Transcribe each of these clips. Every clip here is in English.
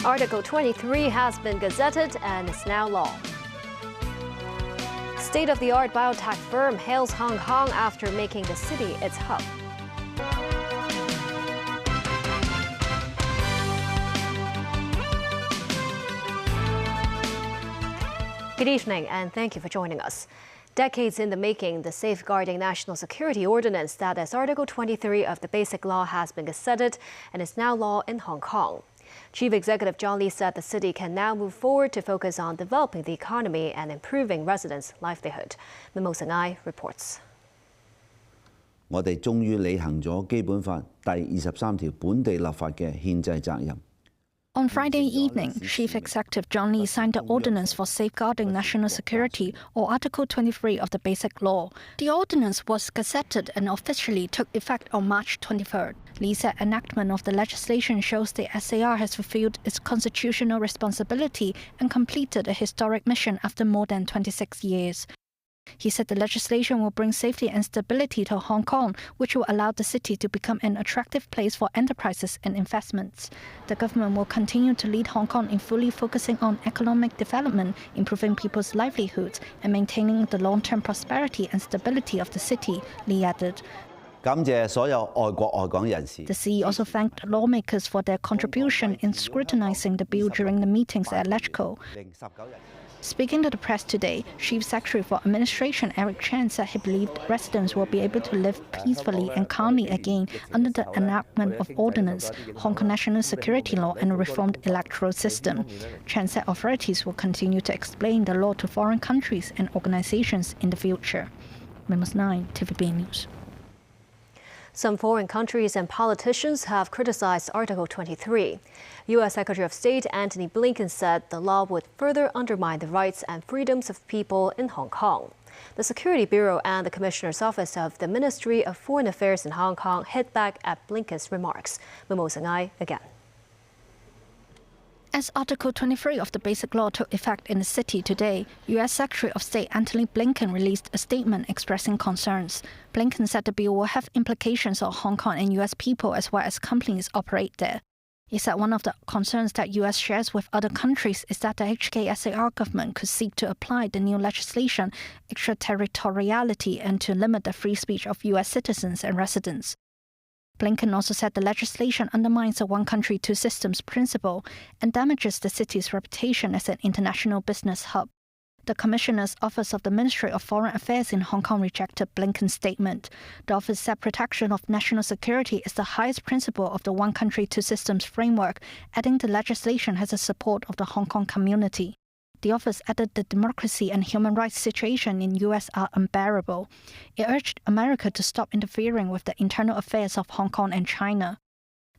Article 23 has been gazetted and is now law. State-of-the-art biotech firm hails Hong Kong after making the city its hub. Good evening, and thank you for joining us. Decades in the making, the Safeguarding National Security Ordinance, that is Article 23 of the Basic Law, has been gazetted and is now law in Hong Kong. Chief Executive John Lee said the city can now move forward to focus on developing the economy and improving residents' livelihood. Mimosa Ngai reports. 我哋終於履行咗基本法第23條本地立法嘅憲制責任。 On Friday evening, Chief Executive John Lee signed the Ordinance for Safeguarding National Security, or Article 23 of the Basic Law. The ordinance was gazetted and officially took effect on March 23rd. Lee said enactment of the legislation shows the SAR has fulfilled its constitutional responsibility and completed a historic mission after more than 26 years. He said the legislation will bring safety and stability to Hong Kong, which will allow the city to become an attractive place for enterprises and investments. The government will continue to lead Hong Kong in fully focusing on economic development, improving people's livelihoods, and maintaining the long-term prosperity and stability of the city, Lee added. 感謝所有愛國愛港人士。 The CE also thanked lawmakers for their contribution in scrutinizing the bill during the meetings at LegCo. Speaking to the press today, Chief Secretary for Administration Eric Chan said he believed residents will be able to live peacefully and calmly again under the enactment of Ordinance, Hong Kong National Security Law and a reformed electoral system. Chan said authorities will continue to explain the law to foreign countries and organizations in the future. Memos 9, TVB News. Some foreign countries and politicians have criticized Article 23. U.S. Secretary of State Antony Blinken said the law would further undermine the rights and freedoms of people in Hong Kong. The Security Bureau and the Commissioner's Office of the Ministry of Foreign Affairs in Hong Kong hit back at Blinken's remarks. Mimosa Ngai again. As Article 23 of the Basic Law took effect in the city today, U.S. Secretary of State Antony Blinken released a statement expressing concerns. Blinken said the bill will have implications on Hong Kong and U.S. people as well as companies operate there. He said one of the concerns that U.S. shares with other countries is that the HKSAR government could seek to apply the new legislation extraterritoriality and to limit the free speech of U.S. citizens and residents. Blinken also said the legislation undermines the one country, two systems principle and damages the city's reputation as an international business hub. The Commissioner's Office of the Ministry of Foreign Affairs in Hong Kong rejected Blinken's statement. The office said protection of national security is the highest principle of the one country, two systems framework, adding the legislation has the support of the Hong Kong community. The office added the democracy and human rights situation in U.S. are unbearable. It urged America to stop interfering with the internal affairs of Hong Kong and China.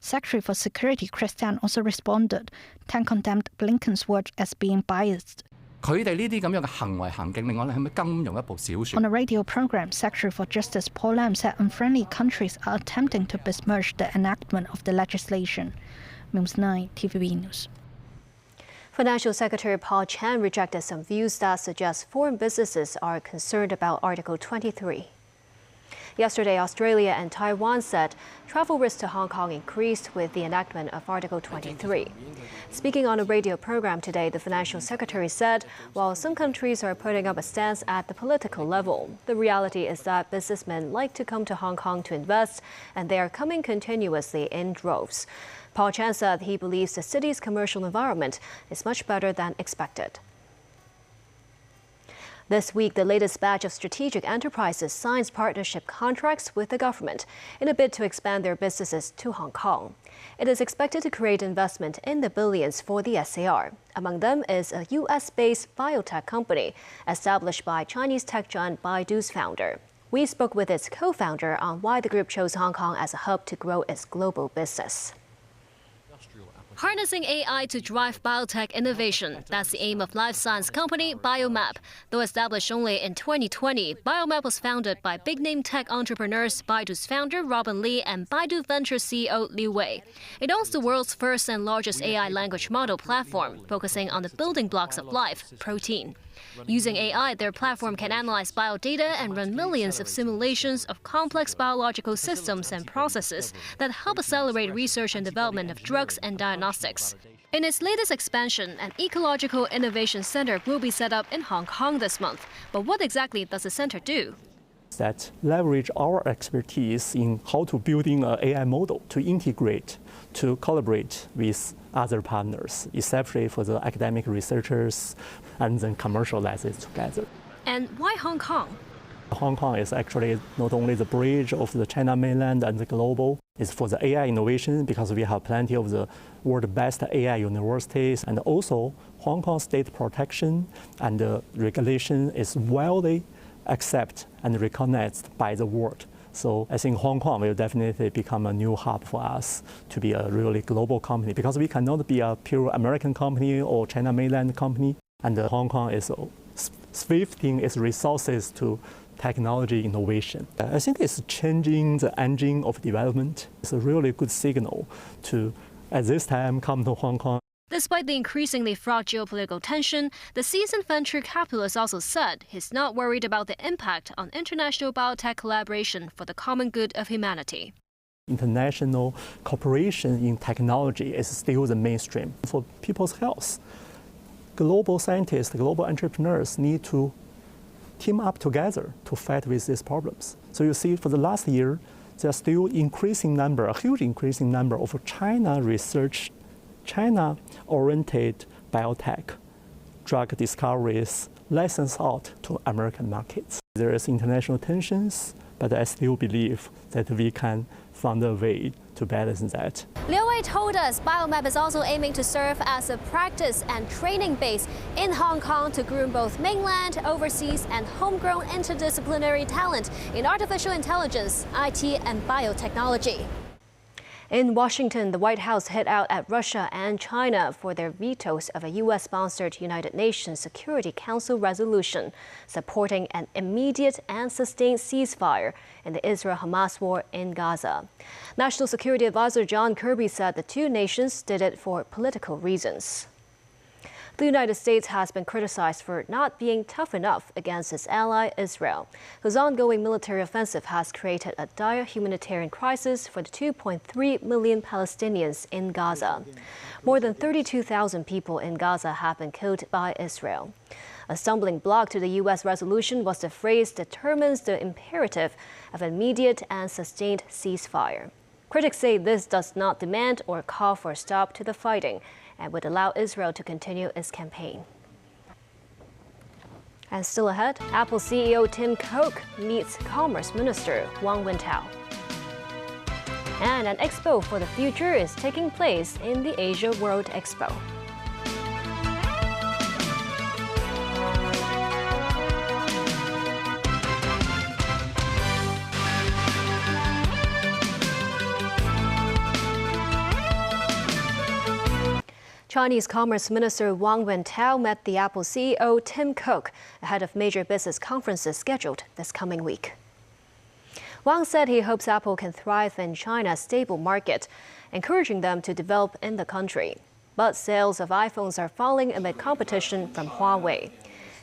Secretary for Security Chris Tan also responded. Tan condemned Blinken's words as being biased. On a radio program, Secretary for Justice Paul Lam said unfriendly countries are attempting to besmirch the enactment of the legislation. Memos 9, TVB News. Financial Secretary Paul Chan rejected some views that suggest foreign businesses are concerned about Article 23. Yesterday, Australia and Taiwan said travel risks to Hong Kong increased with the enactment of Article 23. Speaking on a radio program today, the Financial Secretary said while some countries are putting up a stance at the political level, the reality is that businessmen like to come to Hong Kong to invest, and they are coming continuously in droves. Paul Chan said he believes the city's commercial environment is much better than expected. This week, the latest batch of strategic enterprises signs partnership contracts with the government in a bid to expand their businesses to Hong Kong. It is expected to create investment in the billions for the SAR. Among them is a U.S.-based biotech company established by Chinese tech giant Baidu's founder. We spoke with its co-founder on why the group chose Hong Kong as a hub to grow its global business. Harnessing AI to drive biotech innovation. That's the aim of life science company Biomap. Though established only in 2020, Biomap was founded by big-name tech entrepreneurs Baidu's founder Robin Li and Baidu Venture CEO Liu Wei. It owns the world's first and largest AI language model platform, focusing on the building blocks of life, protein. Using AI, their platform can analyze biodata and run millions of simulations of complex biological systems and processes that help accelerate research and development of drugs and diagnostics. In its latest expansion, an ecological innovation center will be set up in Hong Kong this month. But what exactly does the center do? That leverage our expertise in how to building an AI model to integrate, to collaborate with other partners, especially for the academic researchers, and then commercialize it together. And why Hong Kong? Hong Kong is actually not only the bridge of the China mainland and the global, it's for the AI innovation because we have plenty of the world's best AI universities, and also Hong Kong state protection and regulation is widely accepted and recognized by the world. So I think Hong Kong will definitely become a new hub for us to be a really global company because we cannot be a pure American company or China mainland company, and Hong Kong is shifting its resources to technology innovation. I think it's changing the engine of development. It's a really good signal to, at this time, come to Hong Kong. Despite the increasingly fraught geopolitical tension, the seasoned venture capitalist also said he's not worried about the impact on international biotech collaboration for the common good of humanity. International cooperation in technology is still the mainstream for people's health. Global scientists, global entrepreneurs need to team up together to fight with these problems. So you see, for the last year, there's still increasing number, a huge increasing number of China-oriented biotech drug discoveries licensed out to American markets. There is international tensions, but I still believe that we can find a way to balance that. Liu Wei told us Biomap is also aiming to serve as a practice and training base in Hong Kong to groom both mainland, overseas, and homegrown interdisciplinary talent in artificial intelligence, IT, and biotechnology. In Washington, the White House hit out at Russia and China for their vetoes of a U.S.-sponsored United Nations Security Council resolution supporting an immediate and sustained ceasefire in the Israel-Hamas war in Gaza. National Security Advisor John Kirby said the two nations did it for political reasons. The United States has been criticized for not being tough enough against its ally Israel, whose ongoing military offensive has created a dire humanitarian crisis for the 2.3 million Palestinians in Gaza. More than 32,000 people in Gaza have been killed by Israel. A stumbling block to the U.S. resolution was the phrase determines the imperative of immediate and sustained ceasefire. Critics say this does not demand or call for a stop to the fighting and would allow Israel to continue its campaign. And still ahead, Apple CEO Tim Cook meets Commerce Minister Wang Wentao. And an expo for the future is taking place in the Asia World Expo. Chinese Commerce Minister Wang Wentao met the Apple CEO Tim Cook ahead of major business conferences scheduled this coming week. Wang said he hopes Apple can thrive in China's stable market, encouraging them to develop in the country. But sales of iPhones are falling amid competition from Huawei.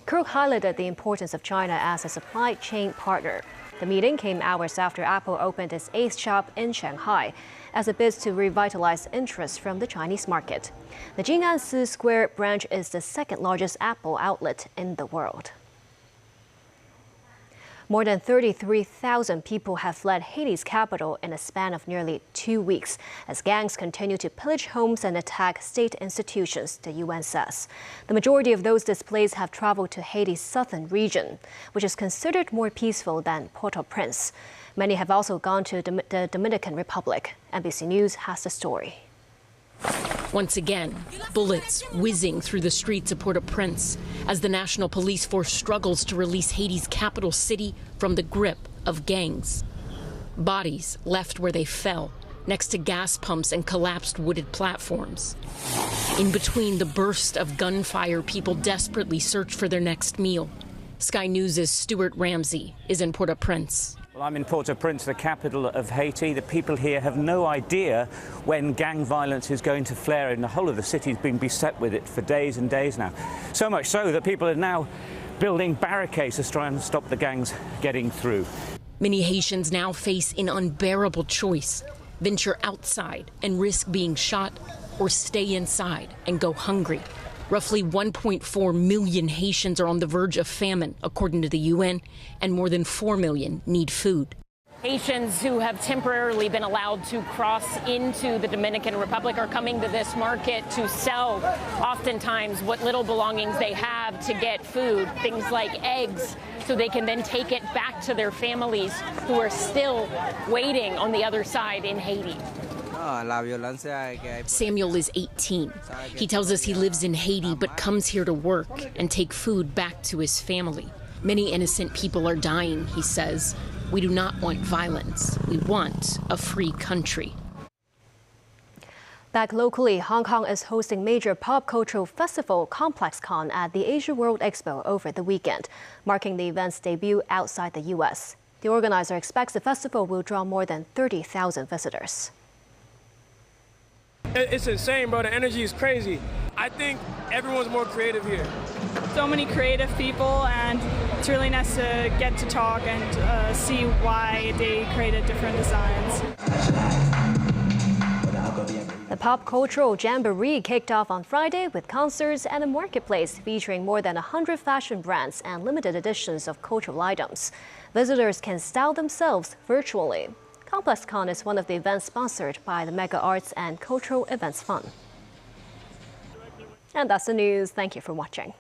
Cook highlighted the importance of China as a supply chain partner. The meeting came hours after Apple opened its 8th shop in Shanghai as it bids to revitalize interest from the Chinese market. The Jing'an Square branch is the second largest Apple outlet in the world. More than 33,000 people have fled Haiti's capital in a span of nearly 2 weeks as gangs continue to pillage homes and attack state institutions, the UN says. The majority of those displaced have traveled to Haiti's southern region, which is considered more peaceful than Port-au-Prince. Many have also gone to the Dominican Republic. NBC News has the story. Once again, bullets whizzing through the streets of Port-au-Prince as the National Police Force struggles to release Haiti's capital city from the grip of gangs. Bodies left where they fell, next to gas pumps and collapsed wooded platforms. In between the burst of gunfire, people desperately search for their next meal. Sky News' Stuart Ramsey is in Port-au-Prince. Well, I'm in Port-au-Prince, the capital of Haiti. The people here have no idea when gang violence is going to flare, and the whole of the city has been beset with it for days and days now. So much so that people are now building barricades to try and stop the gangs getting through. Many Haitians now face an unbearable choice: venture outside and risk being shot, or stay inside and go hungry. Roughly 1.4 million Haitians are on the verge of famine, according to the UN, and more than 4 million need food. Haitians who have temporarily been allowed to cross into the Dominican Republic are coming to this market to sell oftentimes what little belongings they have to get food, things like eggs, so they can then take it back to their families who are still waiting on the other side in Haiti. Samuel is 18. He tells us he lives in Haiti but comes here to work and take food back to his family. Many innocent people are dying, he says. We do not want violence. We want a free country. Back locally, Hong Kong is hosting major pop cultural festival ComplexCon at the Asia World Expo over the weekend, marking the event's debut outside the U.S. The organizer expects the festival will draw more than 30,000 visitors. It's insane, bro. The energy is crazy. I think everyone's more creative here. So many creative people, and it's really nice to get to talk and see why they created different designs. The pop cultural jamboree kicked off on Friday with concerts and a marketplace featuring more than 100 fashion brands and limited editions of cultural items. Visitors can style themselves virtually. ComplexCon is one of the events sponsored by the Mega Arts and Cultural Events Fund. And that's the news. Thank you for watching.